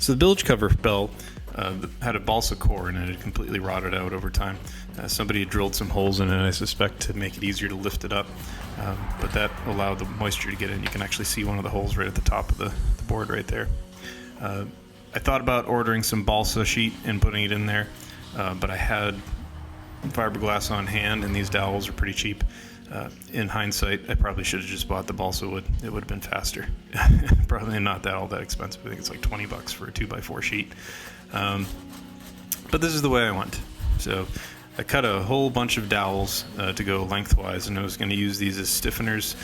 So the bilge cover for Belle had a balsa core and it had completely rotted out over time. Somebody had drilled some holes in it, I suspect, to make it easier to lift it up, but that allowed the moisture to get in. You can actually see one of the holes right at the top of the board right there. I thought about ordering some balsa sheet and putting it in there, but I had fiberglass on hand and these dowels are pretty cheap. In hindsight, I probably should have just bought the balsa wood. It would have been faster. Probably not all that expensive. I think it's like $20 for a 2x4 sheet. But this is the way I went. So I cut a whole bunch of dowels to go lengthwise, and I was going to use these as stiffeners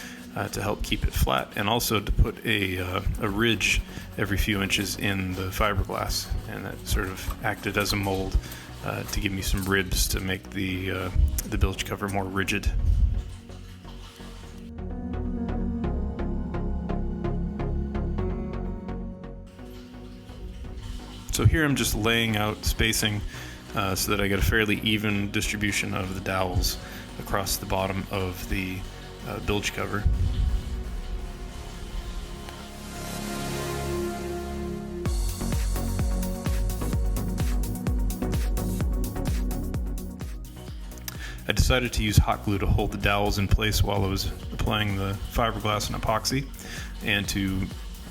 to help keep it flat, and also to put a ridge every few inches in the fiberglass, and that sort of acted as a mold to give me some ribs to make the bilge cover more rigid. So here I'm just laying out spacing so that I get a fairly even distribution of the dowels across the bottom of the bilge cover. I decided to use hot glue to hold the dowels in place while I was applying the fiberglass and epoxy, and to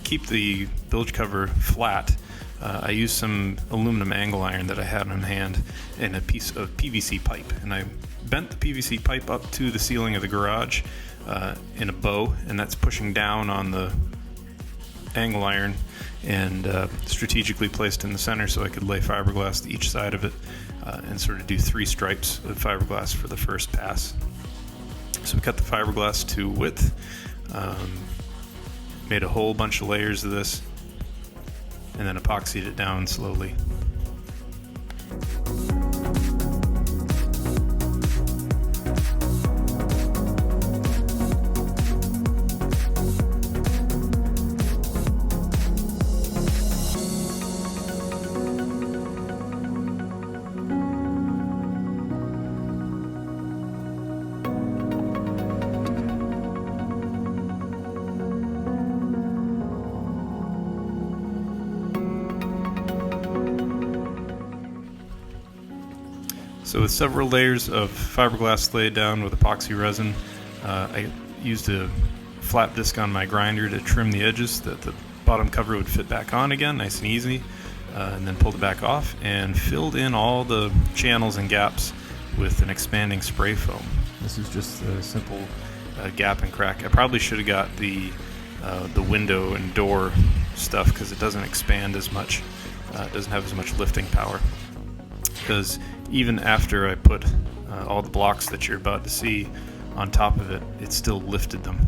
keep the bilge cover flat, I used some aluminum angle iron that I had on hand and a piece of PVC pipe, and I bent the PVC pipe up to the ceiling of the garage in a bow, and that's pushing down on the angle iron and strategically placed in the center so I could lay fiberglass to each side of it and sort of do 3 stripes of fiberglass for the first pass. So we cut the fiberglass to width, made a whole bunch of layers of this, and then epoxied it down slowly. So with several layers of fiberglass laid down with epoxy resin, I used a flat disc on my grinder to trim the edges so that the bottom cover would fit back on again, nice and easy, and then pulled it back off and filled in all the channels and gaps with an expanding spray foam. This is just a simple gap and crack. I probably should have got the window and door stuff because it doesn't expand as much, it doesn't have as much lifting power. Because even after I put all the blocks that you're about to see on top of it, it still lifted them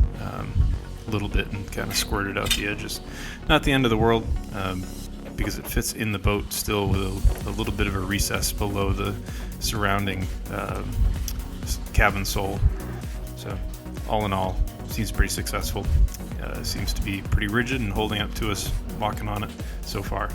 a little bit and kind of squirted out the edges. Not the end of the world, because it fits in the boat still with a little bit of a recess below the surrounding cabin sole. So all in all, seems pretty successful. Seems to be pretty rigid and holding up to us walking on it so far.